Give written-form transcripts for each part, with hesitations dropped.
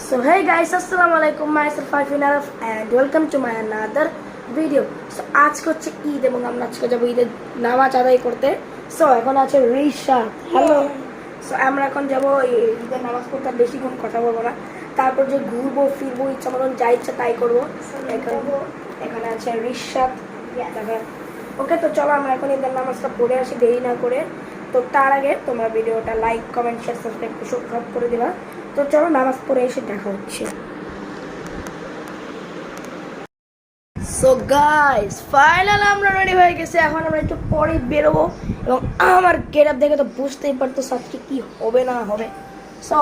So hey guys, assalamualaikum. Myself Arfin Araf and welcome to my another video. So আজকে হচ্ছে ঈদ এবং আমরা আজকে যাব ঈদের নামাজ আদায় করতে। সো এখন আছে রিশা। হ্যালো। সো আমরা এখন যাব ঈদের নামাজ পড়তে, বেশিক্ষণ কথা বলবো না। তারপর যে ঘুরবো ফিরবো, ইচ্ছা মতন যা ইচ্ছা তাই করবো। এখানে আছে রিশা। ওকে, তো চলো আমরা এখন ঈদের নামাজটা পড়ে আসি দেরি না করে। তো তার আগে তোমরা ভিডিওটা লাইক কমেন্ট শেয়ার সাবস্ক্রাইব সব করে দিবা। তো চলো নামাজ পড়ে এসে দেখা হচ্ছে। সো গাইস, ফাইনাল আমরা রেডি হয়ে গেছি। এখন আমরা একটু পরে বেরোবো এবং আমার গেট আপ দেখে তো বুঝতেই পারতো আজকে কি হবে না হবে। সো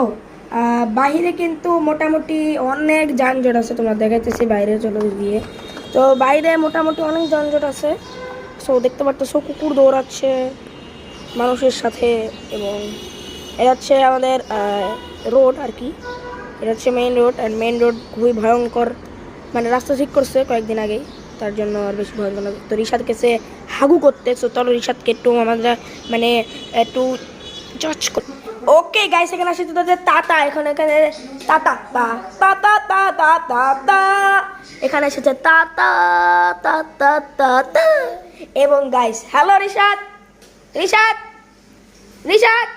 বাহিরে কিন্তু মোটামুটি অনেক যানজট আছে, তোমরা দেখাইতেছি বাইরে চলে গিয়ে। তো বাইরে মোটামুটি অনেক যানজট আছে। সো দেখতে পারতো কুকুর দৌড়াচ্ছে মানুষের সাথে, এবং এটা হচ্ছে আমাদের রোড আর কি। এটা হচ্ছে মেইন রোড, আর মেইন রোড খুবই ভয়ঙ্কর, মানে রাস্তা ঠিক করছে কয়েকদিন আগেই, তার জন্য আর বেশি ভয়ঙ্কর লাগে। তো রিশাদকে সে হাগু করতে, তো চলো রিশাদকে একটু আমরা মানে একটু জাজ করি। ওকে গাইস, এখানে আসি তো তাতা, এখানে তাতা তাতা তাতা তাতা, এখানে এসেছে তাতা তাতা তাতা। এবং গাইস, হ্যালো রিশাদ, রিশাদ রিশাদ,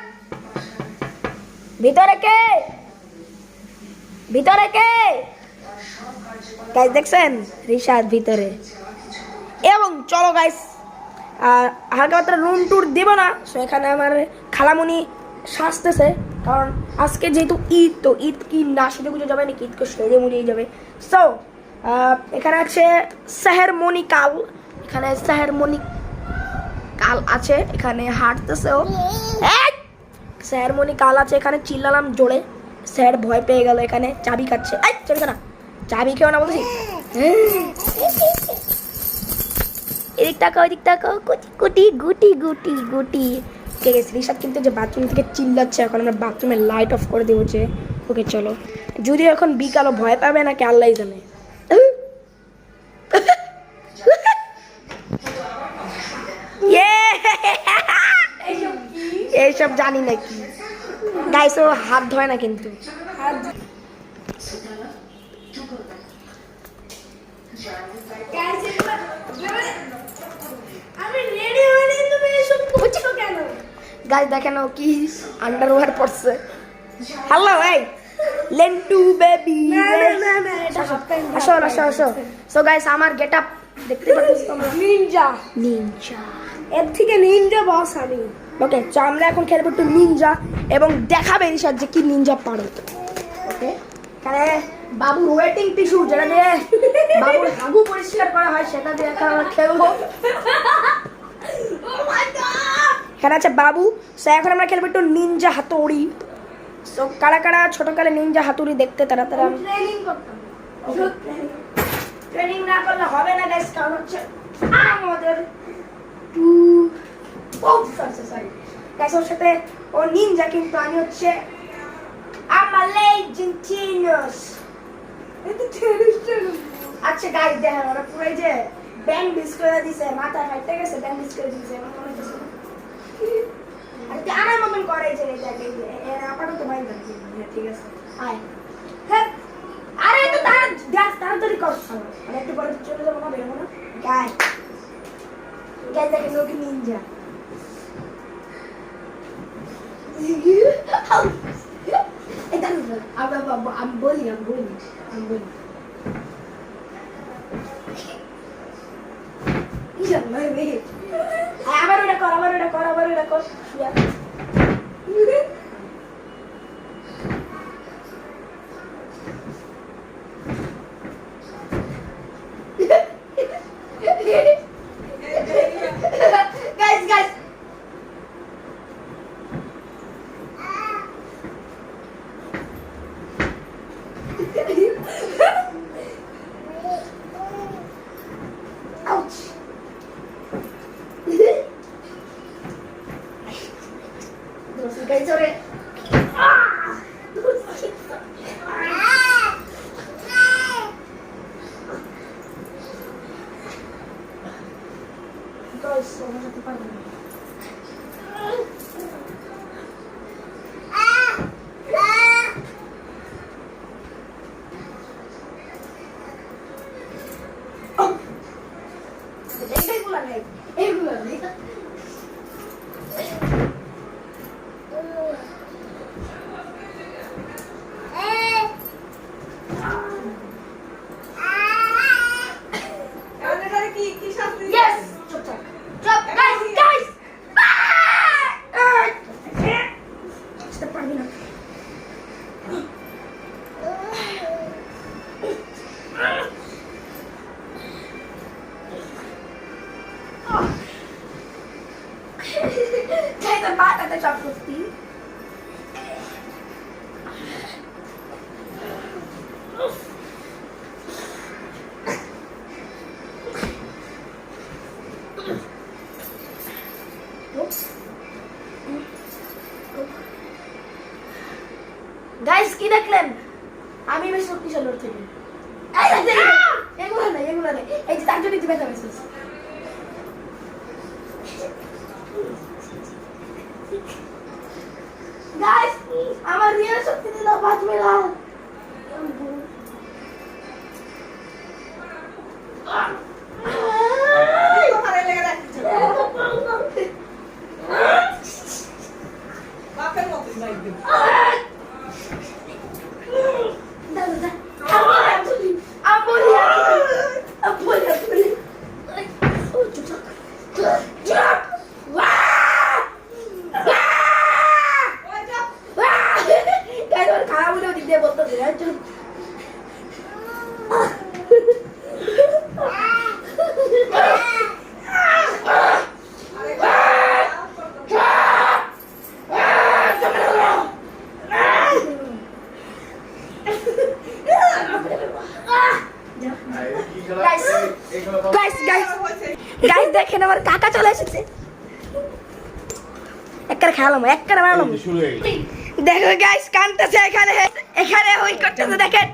ভিতরে কে, ভিতরে কে? গাইস দেখছেন রিশাদ ভিতরে। এবং চলো গাইস, হালকা মাত্রা রুম ট্যুর দিব না। সো এখানে আমার খালামুনি সাজতেছে, কারণ আজকে যেহেতু ঈদ, তো ঈদ কি না সেজে গুজে যাবে নাকি, ঈদকে সেজে মুজেই যাবে। সো এখানে আছে সেহেরমনি কাল, এখানে সেহেরমনি কাল আছে, এখানে হাঁটতেছেও সেহেরমনি কাল আছে। এখানে চিল্লালাম জোরে, স্যার ভয় পেয়ে গেল, এখানে চাবি খাচ্ছে। চাবি না, চাবি খেও না বলছি। এদিক তাকাও, এদিক তাকাও, গুটি গুটি গুটি গুটি। কে গেছে রিশাদ কিন্তু যে বাথরুম থেকে চিল্লাচ্ছে, এখন আমরা বাথরুমের লাইট অফ করে দেবো যে। ওকে চলো, যদিও এখন বিকালও ভয় পাবে নাকি আল্লাহ জানে। এইসব জানি নাকি গাইস, ও হাত ধোয় না কিন্তু। গাইস দেখেন ও কি আন্ডারওয়্যার পরছে। হ্যালো এই লেন্টু বেবি, আসো আসো আসো। সো গাইস, আমার গেটআপ দেখতে পাচ্ছ তোমরা, নিনজা নিনজা, এর থেকে নিনজা বস আমি। ওকে, তো আমরা এখন খেলবো একটু নিনজা, এবং দেখাবে রিশাদ যে কি নিনজা পারে। ওকে, তাহলে বাবুর ওয়েটিং টিস্যু, যেটা দিয়ে বাবুর হাগু পরিষ্কার করা হয়, সেটা দিয়ে এখন আমরা খেলবো। এখানে আছে বাবু। সো এখন আমরা খেলবো একটু নিনজা হাতুড়ি। সো কারা কারা ছোটকালে নিনজা হাতুড়ি দেখতে, তারা তারা ট্রেনিং করতাম। ট্রেনিং না করলে হবে না গাইস, কারণ হচ্ছে আমাদের গাইস ওর সাথে ও নিনজা, কিন্তু আমি হচ্ছে আর্জেন্টিনাস। আচ্ছা গাইস দেখেন, ওরা পুরো যে ব্যান্ডেজ করে দিছে, মাথা ফাইটে গেছে, ব্যান্ডেজ করে দিছে। আমার মতন করাইছে এটাকে, আপাতত ভাই ঠিক আছে। হ্যাঁ, আরে তো তাড়াতাড়ি করছো, মানে একটু পরে চলে যাবো না, বেরোবো না। গাইস গাইস দেখেন ওকে নিনজা। আমি বলি আবার ওটা কর, আবার ওটা কর, আবার ওটা কর। Guys, guys. Ouch. Guys, sorry. Guys, so তাই তো মাথাতে সব করতি। গাইস কি দেখলেন? আমি বেশি শক্তিশালী ওর থেকে। এগুলো না এই যে তার জন্য ব্যথা হয়েছে। গাইস আমার রিয়েল শক্তি দিল 5 মিলিয়ন। গাইস দেখেন আমার কাকা চলে এসেছে। একবার খেলাম একবার মারলাম। দেখো গাইস কানতেছে এখানে ওই করতেছে দেখেন।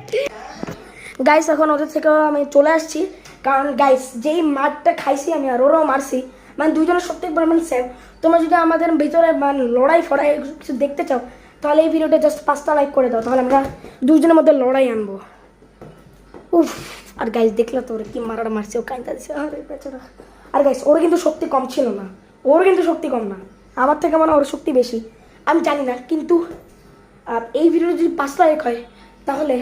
গাইস এখন ওদের থেকে আমি চলে আসছি, কারণ গাইস যেই মারটা খাইছি আমি আর ওরাও মারছি, মানে দুইজনের সত্যি মানে সেম। তোমরা যদি আমাদের ভিতরে মানে লড়াই ফড়াই কিছু দেখতে চাও তাহলে এই ভিডিওটা জাস্ট 5টা লাইক করে দাও, তাহলে আমরা দুইজনের মধ্যে লড়াই আনবো। উফ, আর গাইস দেখলে তো ওরা কি মারাটা মারছে, ও কাইন্দা দিচ্ছে আরে বেচারা। আর গাইস ওর কিন্তু শক্তি কম ছিল না, ওর কিন্তু শক্তি কম না, আমার থেকে মানে ওর শক্তি বেশি। আমি জানি না, কিন্তু এই ভিডিওটা যদি 5টা লাইক হয় তাহলে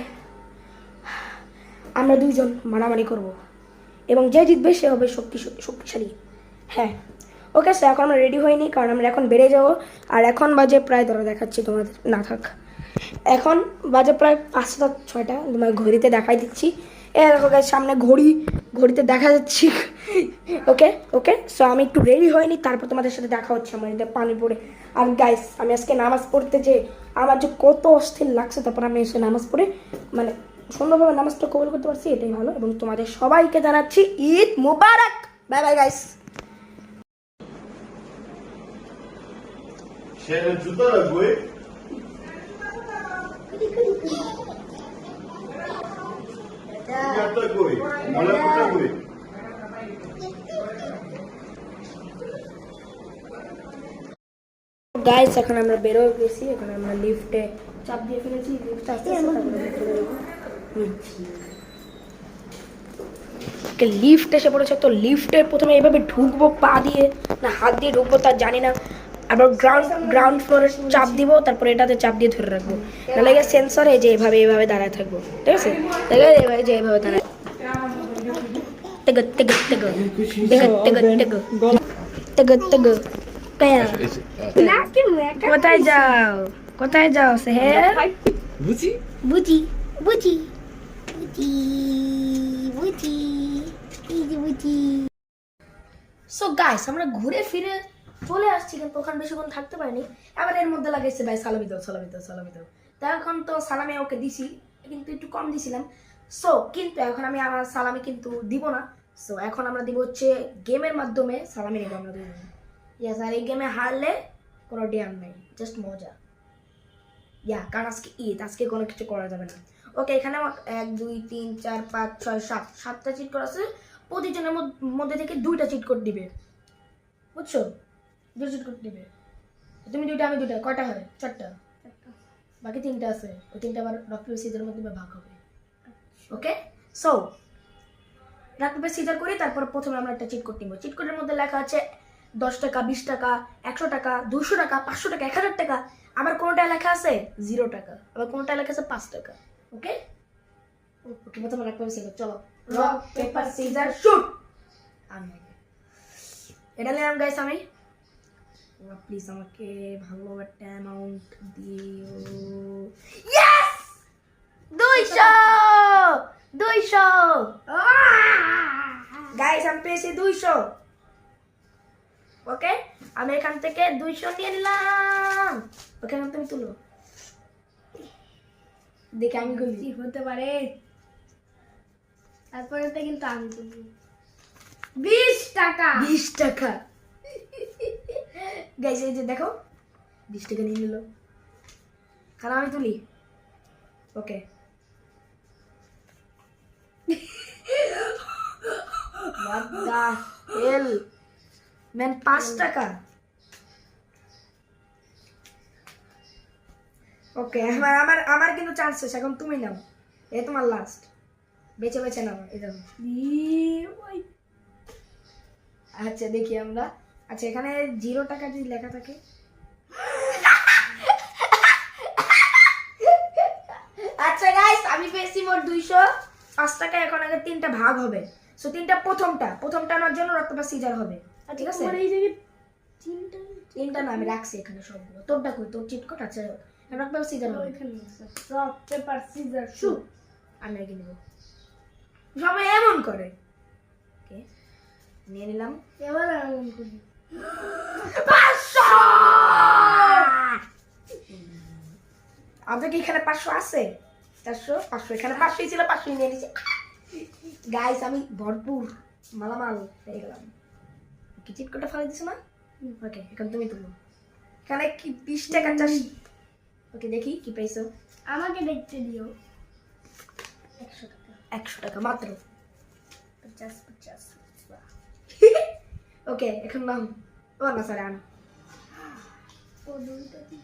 আমরা দুইজন মারামারি করব এবং যে জিতবে সে হবে শক্তিশালী। হ্যাঁ ওকে স্যার, এখন আমরা রেডি হইনি কারণ আমরা এখন বেড়ে যাবো। আর এখন বাজে প্রায় ধরো দেখাচ্ছি তোমাদের, না থাক, এখন বাজে প্রায় 5টা 6টা, তোমার ঘড়িতে দেখাই দিচ্ছি। দেখো গাইস সামনে ঘড়িতে দেখা যাচ্ছি। ওকে ওকে সো আমি একটু রেডি হয়নি, তারপর তোমাদের সাথে দেখা হচ্ছে আমার এতে পানি পড়ে। আর গাইস আমি আজকে নামাজ পড়তে যে আমার যে কত অস্থির লাগছে, তারপর আমি এসে নামাজ পড়ে মানে সুন্দরভাবে নামাজটা কবুল করতে পারছি, এটাই ভালো। এবং তোমাদের সবাইকে জানাচ্ছি ঈদ মুবারক। Bye bye guys. 쟤는 주더라고요. 갔다고요. 몰랐다고요. গাইস এখন আমরা বের হয়ে গেছি, এখন আমরা লিফটে চাপ দিয়ে ফেলেছি, লিফট আস্তে আস্তে লিফট এসে পড়েছে। তো লিফটে প্রথমে এইভাবে ঢুকবো পা দিয়ে না হাত দিয়ে ঢুকবো তা জানি না, আবার গ্রাউন্ড ফ্লোরে চাপ দিব, তারপরে এটাতে চাপ দিয়ে ধরে রাখবো, নাহলে সেন্সর এই যে এইভাবে দাঁড়ায় থাকবো, ঠিক আছে? দেখে এইভাবে যে এইভাবে দাঁড়ায় কোথায় যাও সেহের? বুঝি বুঝি বুঝি বুঝি বুঝি বুঝি। সো গাইস আমরা ঘুরে ফিরে চলে আসছি, কিন্তু ওখানে বেশিক্ষণ থাকতে পারিনি। আবার এর মধ্যে লাগাইছে ভাই সালামি দাও। তা এখন তো সালামি ওকে দিছি, কিন্তু একটু কম দিছিলাম। সো কিন্তু এখন আমি আমার সালামি কিন্তু দিব না। সো এখন আমরা দিব হচ্ছে গেমের মাধ্যমে সালামি নেব আমরা দুজন। ইয়েস, আর এই গেমে হারলে কোনো ড্যাম নেই, জাস্ট মজা। কারণ আজকে ঈদ, আজকে কোনো কিছু করা যাবে না। ওকে এখানে 1 2 3 4 5 6 7 7টা চিট কোড আছে, প্রতিজনের মধ্যে থেকে 2টা চিট কোড দিবে, বুঝছো? 2 চিট কোড দিবে, তুমি 2টা আমি 2টা, কয়টা হয়? 4টা, বাকি 3টা আছে, ওই 3টা আবার রক পেপার সিজারের মধ্যে ভাগ হবে। Okay so rock paper scissor করি, তারপর প্রথমে আমরা একটা চিট কোড নিব। চিট কোডের মধ্যে লেখা আছে 10 টাকা, 20 টাকা, 100 টাকা, 200 টাকা, 500 টাকা, 1000 টাকা। আবার কোনটা লেখা আছে 0 টাকা, আবার কোনটা লেখা আছে 5 টাকা। ওকে ওকে প্রথমে রক পেপার সিজার, চলো রক পেপার সিজার শুট। আমি এটা নিলাম গাইস, আমি প্লিজ আমাকে ভালো একটা অ্যামাউন্ট দিও। ইয়েস 200 গাইস আমি পেয়েছি 200। ওকে আমি এখান থেকে 200 নিয়ে নিলাম। ওকে এখন তুমি তুলো, দেখে আমি কি করি হতে পারে, তারপরে তো কিন্তু আমি তুলবো 20 টাকা। 20 টাকা। গাইস এই যে দেখো 20 টাকা নিয়ে নিল। খারাপ আমি তুলি। ওকে what the hell man, 5 টাকা। ওকে আমার আমার আমার কিন্তু চান্স শেষ, এখন তুমি নাও, এই তোমার লাস্ট, বেছে বেছে নাও। এই দেখো আচ্ছা দেখি আমরা, আচ্ছা এখানে 0 টাকা যদি লেখা থাকে, আচ্ছা গাইস আমি পেয়েছি মোট 205 টাকা। এখন আগে 3টা ভাগ হবে, সো 3টা প্রথমটা আনার জন্য রক পেপার সিজার হবে, ঠিক আছে? তোমার এই জায়গায় 3টা না আমি রাখছি এখানে সবগুলো। তোরটা কই, তোর চিটকট আছে, রক পেপার সিজার হবে। রক পেপার সিজার শু। আমি আগে নেব, সবাই এমন করে। ওকে নিয়ে নিলাম। এবার এমন করি 500। আমাদের কি এখানে 500 আছে? 400 500, এখানে 500 ছিল, 500 নিয়ে নিয়েছি। গাইস আমি ভরপুর মালামাল পেয়ে গেলাম। কি চিটকোটা ফেলে দিছো না? ওকে এখন তুমি তুলো। এখানে কি 20 টাকা চাস? ওকে দেখি কি পাইছো। আমাকে দেখতে দিও। 100 টাকা 100 টাকা মাত্র। 50 ওকে এখন নাও। ও না স্যার আন। ও দুইটা দিই।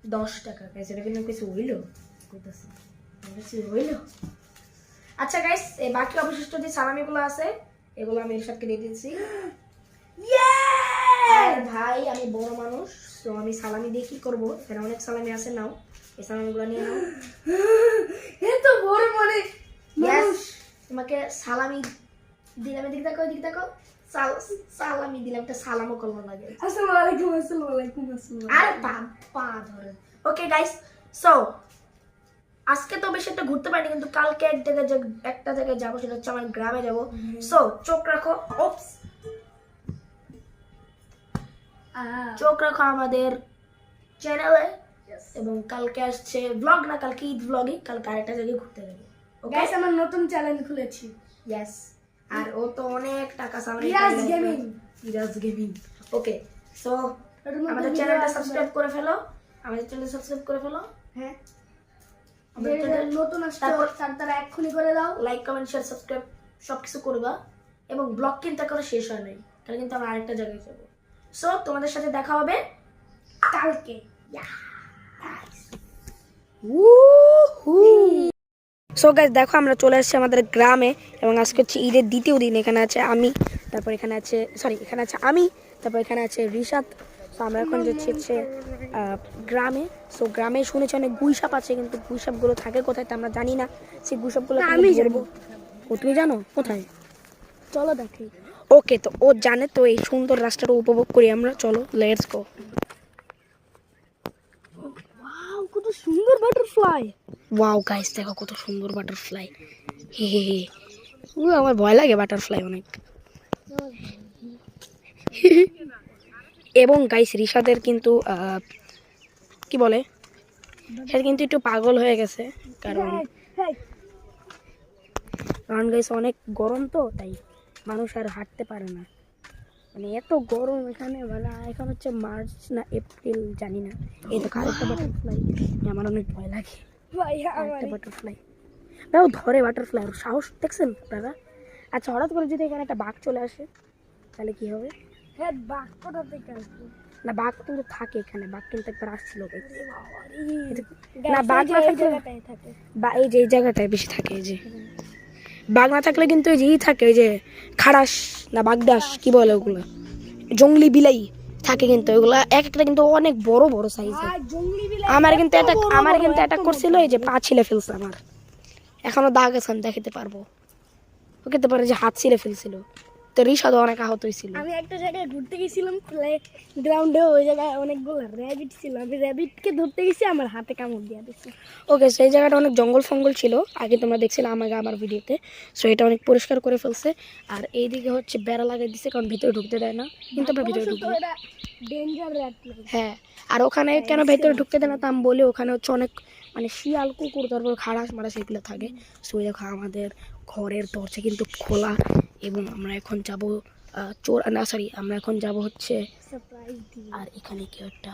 10 টাকা। গাইস এটা কিন্তু কিছু হইলো, কইতাছি কিছু হইলো। আচ্ছা গাইস এই বাকি অবশিষ্ট যে সালামিগুলো আছে এগুলো আমি এরশাদকে দিয়ে দিয়েছি। আর ভাই আমি বড় মানুষ, তো আমি সালামি দিয়ে কি করবো, এখানে অনেক সালামি আছে, নাও এই সালামিগুলো নিয়ে নাও। এত বড় মানে Yes, তোমাকে সালামি দিলাম। এদিকে দেখো, এদিকে দেখো, সালামি দিলাম, একটা সালামও করবো লাগে। আসসালামু আলাইকুম। আসসালামু আলাইকুম। আসসালামু আর পা ধরে। ওকে গাইস সো আজকে তো বেশি একটা ঘুরতে পারিনি, কিন্তু কালকে একটা জায়গায় যাবো, সেটা হচ্ছে আমার গ্রামে যাবো। সো চোখ রাখো, ওপস চোখ রাখো আমাদের চ্যানেলে। এবং কালকে আসছে ব্লগ, না কালকে ঈদ ব্লগে, কালকে আরেকটা জায়গায় ঘুরতে যাবো। গাইস আমার নতুন চ্যানেল খুলেছি। ইয়েস, আর ও তো অনেক টাকা সামনে Iraj gaming. Iraj gaming. Okay so আমাদের চ্যানেলটা সাবস্ক্রাইব করে ফেলো, আমাদের চ্যানেল সাবস্ক্রাইব করে ফেলো। হ্যাঁ আমাদের চ্যানেল নতুন আসছে তারপর তারা এক্ষুনি করে দাও। লাইক কমেন্ট শেয়ার সাবস্ক্রাইব সবকিছু করবা। এবং ব্লগ কিন্তু এখনো শেষ হয় নাই, তাহলে কিন্তু আমরা আরেকটা জায়গায় যাবো। সো তোমাদের সাথে দেখা হবে কালকে। সো গাইস দেখো আমরা চলে আসছি আমাদের গ্রামে, এবং আজকে হচ্ছে ঈদের দ্বিতীয় দিন। এখানে আছে আমি, তারপর এখানে আছে এখানে আছে আমি, তারপর এখানে আছে রিশাদ। সো আমরা এখন যাচ্ছি হচ্ছে গ্রামে। সো গ্রামে শুনেছি অনেক গুইসাপ আছে, কিন্তু গুইসাপগুলো থাকে কোথায় তা আমরা জানি না। সেই গুইসাপগুলো আমি জানি। ও তুমি জানো কোথায়? চলো দেখি। ওকে তো ও জানে, তো এই সুন্দর রাস্তাটা উপভোগ করি আমরা, চলো লেটস গো। ওয়াও কত সুন্দর বাটারফ্লাই। ওয়াও গাইস দেখো কত সুন্দর বাটারফ্লাই। হে হে হে, আমার ভয় লাগে বাটারফ্লাই অনেক। এবং গাইস রিশাদের কিন্তু কি বলে, সে কিন্তু একটু পাগল হয়ে গেছে, কারণ গাইস অনেক গরম, তো তাই মানুষ আর হাঁটতে পারে না, মানে এত গরম এখানে। মানে এখন হচ্ছে মার্চ না এপ্রিল জানি না। এই তো আরেকটা বাটারফ্লাই, আমার অনেক ভয় লাগে। একটা বাটারফ্লাই ও ধরে, বাটারফ্লাই সাহস দেখছেন আপনারা? আচ্ছা হঠাৎ করে যদি এখানে একটা বাঘ চলে আসে তাহলে কি হবে? হ্যাঁ বাঘ কোথা থেকে আসবে? না বাঘ কিন্তু থাকে এখানে, বাঘ কিন্তু একবার আসছিল। না বাঘ না থাকলে থাকে। বা এই যে এই জায়গাটায় বেশি থাকে, এই যে বাঘ না থাকলে কিন্তু ওই যেই থাকে, ওই যে খাড়াস না বাগদাস কি বলে ওগুলো, জঙ্গলি বিলাই থাকে কিন্তু, ওগুলা এক একটা কিন্তু অনেক বড় বড় সাইজের। আমার কিন্তু অ্যাটাক করছিল, এই যে পা ছিলে ফেলছে আমার, এখনো দাগ আছে, আমি দেখাতে পারবো। ও খেতে পারে যে হাত ছিলে ফেলছিল। তো রিশাদও অনেক আহত হয়েছিল। আমি একটা জায়গায় ঘুরতে গেছিলাম প্লে গ্রাউন্ডে, ওই জায়গায় অনেকগুলো র্যাবিট ছিল, আমি র্যাবিটকে ধরতে গেছি, আমার হাতে কামড় দিয়ে দিচ্ছে। ওকে, সেই জায়গাটা অনেক জঙ্গল ফঙ্গল ছিল, আগে তোমরা দেখছিলাম আমার ভিডিওতে। সো এটা অনেক পরিষ্কার করে ফেলছে। আর এইদিকে হচ্ছে বেড়া লাগাই দিছে, কারণ ভিতরে ঢুকতে দেয় না, কিন্তু আমরা ভিতরে ঢুকবো। Danger rat. হ্যাঁ, আর ওখানে কেন ভেতরে ঢুকতে দেয় না তা আমি বলি, ওখানে হচ্ছে অনেক মানে শিয়াল কুকুর, তারপর খারাস মারাস এগুলো থাকে। সো দেখো আমাদের ঘরের দরজা কিন্তু খোলা, এবং আমরা এখন যাব আমরা এখন যাব হচ্ছে, সারপ্রাইজ দিই। আর এখানে কি একটা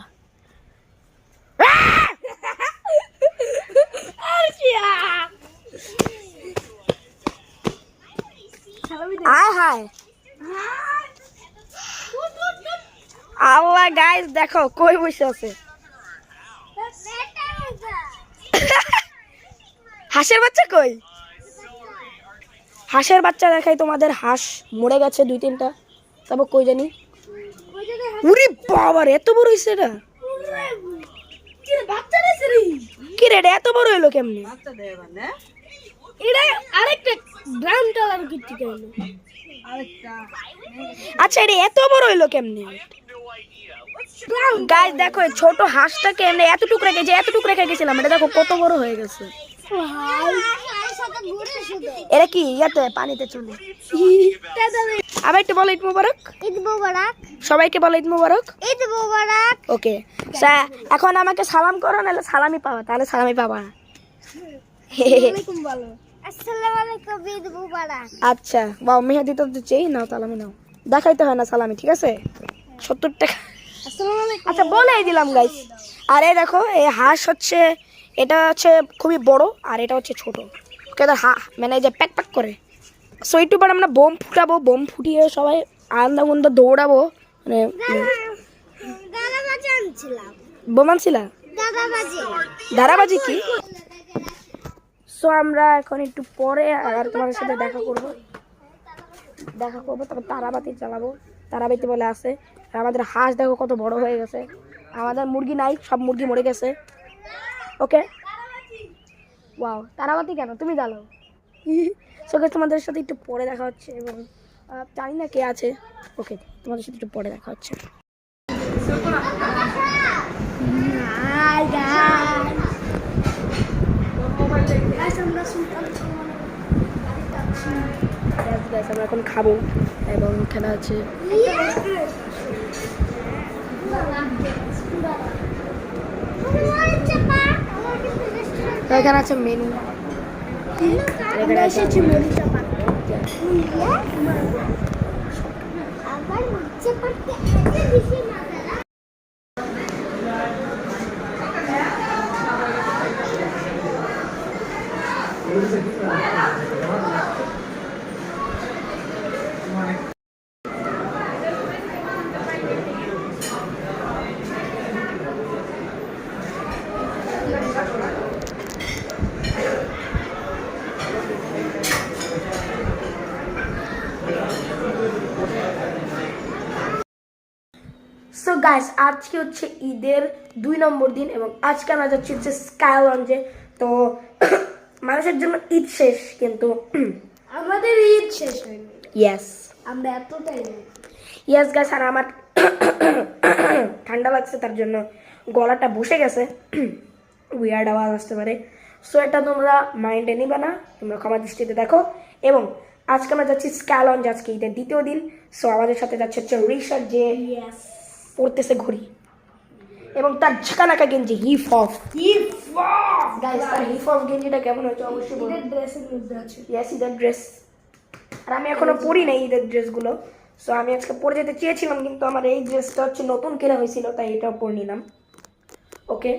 আয় হায় আল্লাহ, গাইস দেখো কই বসে আছে। হাঁসের বাচ্চা কই? হাঁসের বাচ্চা দেখাই তোমাদের। হাঁস মরে গেছে 2-3টা, তারপর কই জানি। উরি বাবা রে, এত বড় হইছে এটা! কি রে, এটা এত বড় হইলো কেমনে? এটা আরেকটা গ্রাম টালার কিছু কেন? আচ্ছা, এটা এত বড় হইলো কেমনে? গাইস দেখো, এই ছোট হাঁসটাকে এমনি এতটুকু রেখে গেছিলাম, এটা দেখো কত বড় হয়ে গেছে। এটা কি ইয়াতে পানিতে চলে? আবার একটু বলো ঈদ মোবারক। ঈদ মোবারক। সবাইকে বলো ঈদ মোবারক। ঈদ মোবারক। ওকে, এখন আমাকে সালাম করো, নাহলে সালামি পাবা, তাহলে সালামি পাবা না। ওয়ালাইকুম বলো। আসসালামু আলাইকুম, ঈদ মোবারক। আচ্ছা, বাও মেহেদি তো চেই নাও, সালামি নাও, দেখাইতে হয় না সালামি, ঠিক আছে? 70 টাকা। আসসালামু আলাইকুম। আচ্ছা, বলেই দিলাম গাইস। আর এই দেখো, এই হাঁস হচ্ছে, এটা হচ্ছে খুবই বড়, আর এটা হচ্ছে ছোট। ওকে, মানে এই যে প্যাক প্যাক করে। সো একটু পর আমরা বোম ফুটাবো, বোম ফুটিয়ে সবাই আনন্দ দৌড়াবো। মানে দাদাবাজি আনছিলাম। বোম আনছিলা? ধারাবাজি কি? সো আমরা এখন একটু পরে আর তোমাদের সাথে দেখা করবো, তারপর তারাবাতি চালাবো। তারাবাতি বলে আছে। আর আমাদের হাঁস দেখো কত বড় হয়ে গেছে। আমাদের মুরগি নাই, সব মুরগি মরে গেছে। ওকে, ওয়াও, তারাবাতি কেন? তুমি জ্বালাও। সো তোমাদের সাথে একটু পরে দেখা হচ্ছে, এবং জানি না কে আছে। ওকে, তোমাদের সাথে একটু পরে দেখা হচ্ছে। আমরা এখন খাবো, এবং খেলা আছে। এখানে আছে মেনু। এসেছি মরিচা পাড়তে। আবার মরিচা পাড়তে এত বেশি মজা। সো গাইস, আজকে হচ্ছে ঈদের 2 নম্বর দিন, এবং আজকে আমরা যাচ্ছি হচ্ছে স্কাই লঞ্চে। তো মানুষের জন্য ঈদ শেষ, কিন্তু আমাদের ঈদ শেষ হয়নি। ইয়েস, আমরা এতটাই ইয়েস গাইস। আর আমার ঠান্ডা লাগছে, তার জন্য গলাটা বসে গেছে, উইয়ার্ড আওয়াজ আসতে পারে। সো এটা তোমরা মাইন্ডে নিবা না, তোমরা ক্ষমা দৃষ্টিতে দেখো। এবং আজকে আমরা যাচ্ছি স্কাই লঞ্চ, আজকে ঈদের 2য় দিন। সো আমাদের সাথে যাচ্ছে হচ্ছে রিশাদ, যে পড়তেছে ঘড়ি, এবং তার ঝাঁকানাকা গেঞ্জি হিপ হপ। গাইস, তার হিপ হপ গেঞ্জিটা কেমন হচ্ছে অবশ্যই বলুন। ঈদের ড্রেসের মধ্যে আছে। ইয়েস, ঈদের ড্রেস। আর আমি এখনো পরি নাই ঈদের ড্রেসগুলো। সো আমি আজকে পরে যেতে চেয়েছিলাম, কিন্তু আমার এই ড্রেসটা হচ্ছে নতুন কেনা হয়েছিল, তাই এটাও পরে নিলাম। ওকে,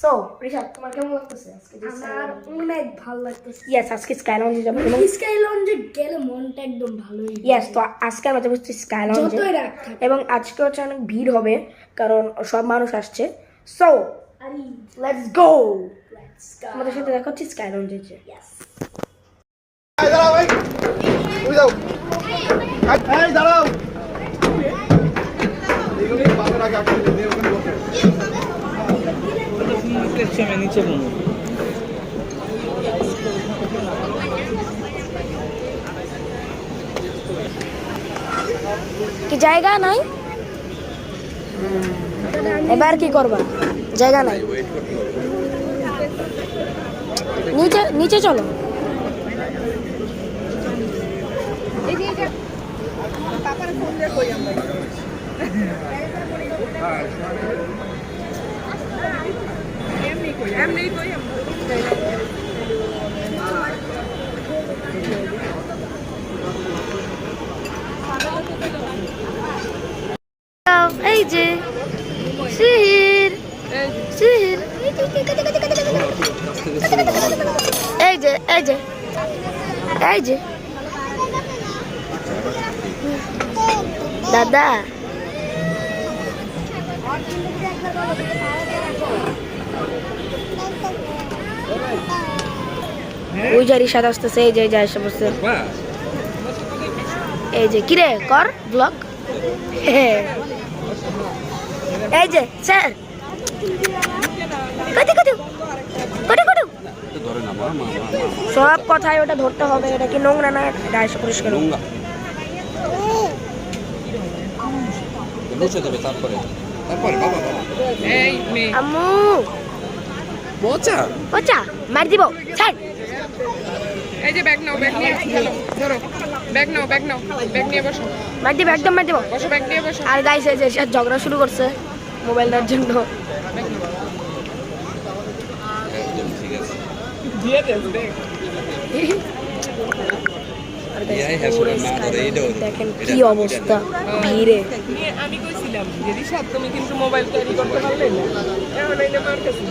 সো রিশাদ, তোমার কেমন লাগতেছে আজকে? আমার অনেক ভালো লাগতেছে। ইয়েস, আজকে স্কাই লঞ্চে যাবো, এবং স্কাই লঞ্চে গেলে মনটা একদম ভালোই। ইয়েস, তো আজকে আমরা যাবো স্কাই লঞ্চে, যতই রাত থাক। এবং আজকে হচ্ছে অনেক ভিড় হবে, কারণ সব মানুষ আসছে। সো লেটস গো, আমাদের সাথে দেখা হচ্ছে স্কাই লঞ্চে। দাঁড়াও ভাই, তুমি যাও। এই দাঁড়াও, এগুলো বাবার আগে আপনি ওখানে বসে। নিচে বলুন। কি জায়গা নাই? এবার কি করবা? জায়গা নাই, নিচে নিচে চলো। এই যে সিহির সিহির, এই যে এই যে এই যে দাদা, ওই যে রিশাদ আসতেছে, এই যে যায় বসে, এই যে কিরে কর ব্লগ। এই যে স্যার কত কত কত কত সব কথাই ওটা ধরতে হবে। এটা কি নোংরা না? এটা এসে পরিষ্কার আম্মু পচা পচা মার দিব স্যার। এই যে ব্যাগ নাও, ব্যাগ নিয়ে চলো, ধরো ব্যাগ নাও, ব্যাগ নাও, ব্যাগ নিয়ে বসো, মার দিব, একদম মার দিব। বসো, ব্যাগ নিয়ে বসো। আর গাইস এই যে সে ঝগড়া শুরু করছে মোবাইল নেওয়ার জন্য। আর guys, পুরো sky দেখেন কি অবস্থা ভিড়ে। আমি কইছিলাম যে রিশাদ তুমি কিন্তু মোবাইল ক্যারি করতে পারলে না, এখন এই যে মারতেছি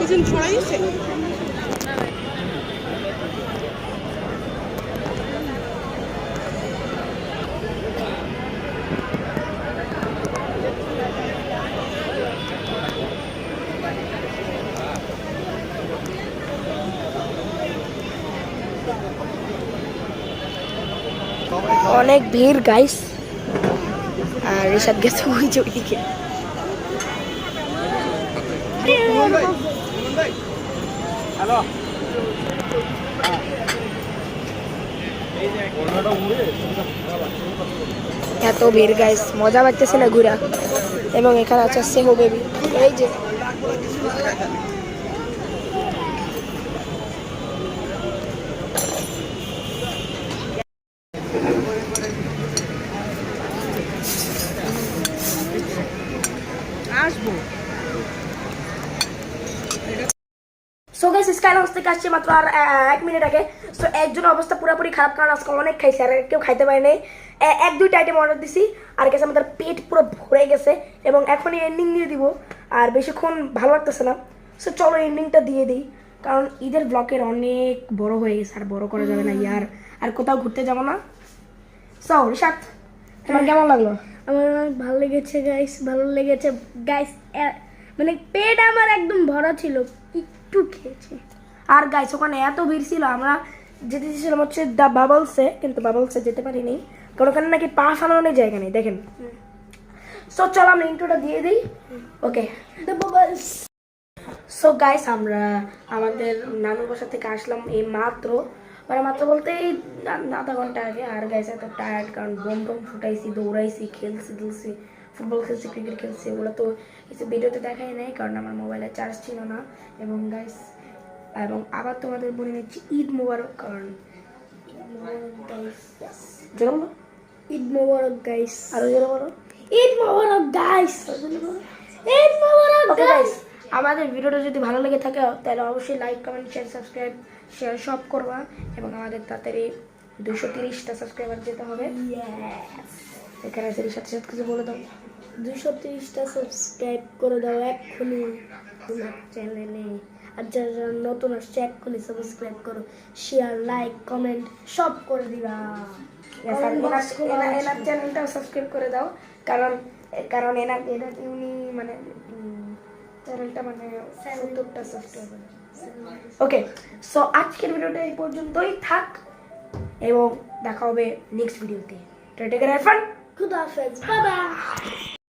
কিছু ছড়াইছে। অনেক ভিড় গাইস, আর রিশাদ গেছে ওই যে ওইদিকে। এত ভিড় গাইস, মজা পাইতেছে না ঘুরা। এবং এখানে আছে সেহো বেবি, এই যে আসবো। সো গাইস স্কাই হাউস থেকে আসছে মাত্র আর 1 মিনিট আগে। সো একজনের অবস্থা পুরোপুরি খারাপ, কারণ আজকে অনেক খাইছে আর কেউ খাইতে পারে নাই। 1-2টা আইটেম অর্ডার দিছি আর গেছে আমাদের পেট পুরো ভরে গেছে এবং এখনই এন্ডিং দিয়ে দিব। আর বেশিক্ষণ ভালো লাগতেছে না, সো চলো এন্ডিংটা দিয়ে দিই, কারণ ঈদের ব্লকের অনেক বড় হয়ে গেছে আর বড় করা যাবে না ইয়ার। আর কোথাও ঘুরতে যাবো না। সো রিশাদ তোমার কেমন লাগলো? আমার অনেক ভালো লেগেছে গাইস, ভালো লেগেছে গাইস। মানে পেট আমার একদম ভরা ছিল, একটু খেয়েছি। আর গাইস ওখানে এত ভিড় ছিল, আমরা যেতে চেয়েছিলাম হচ্ছে দ্য বাবলসে, কিন্তু বাবলসে যেতে পারিনি কারণ ওখানে নাকি পা ফালানোর জায়গা নেই। দেখেন, সো চলো আমরা ইন্ট্রোটা দিয়ে দিই। Okay the bubbles. So guys আমরা আমাদের নানুর বাসা থেকে আসলাম এই মাত্র, মানে মাত্র বলতে এই আধা ঘন্টা আগে। আর গাইস এত টায়ার্ড, কারণ বোম টোম ফুটাইছি, দৌড়াইছি, খেলছি দুলছি, ফুটবল খেলছি, ক্রিকেট খেলছি, এগুলো তো কিছু ভিডিওতে দেখাই নাই কারণ আমার মোবাইলে চার্জ ছিল না। এবং গাইস এবং আবার তোমাদের বলে নিচ্ছি ঈদ মোবারক, কারণ ঈদ মোবারক গাইস, আরো জোরে বলো ঈদ মোবারক গাইস, ঈদ মোবারক ওকে গাইস। গাইস, আমাদের ভিডিওটা যদি ভালো লেগে থাকে তাহলে অবশ্যই like, comment, share, subscribe, share সব করবা। এবং আমাদের তাড়াতাড়ি 230টা সাবস্ক্রাইবার যেতে হবে। এখানে এসে সাথে সাথে কিছু বলে দাও। 230টা সাবস্ক্রাইব করে দাও এক্ষুনি তোমার চ্যানেলে। আর যারা নতুন আসছে এক্ষুনি সাবস্ক্রাইব করো, শেয়ার, লাইক, কমেন্ট সব করে দিবা। এনার চ্যানেলটাও সাবস্ক্রাইব করে দাও, কারণ কারণ এনার উনি মানে চ্যানেলটা মানে 70টা সাবস্ক্রাইবার। ওকে, সো আজকের ভিডিওটা এই পর্যন্তই থাক এবং দেখা হবে নেক্সট ভিডিওতে। টেক কেয়ার, হ্যাভ ফান, খুদা হাফেজ, বাই বাই।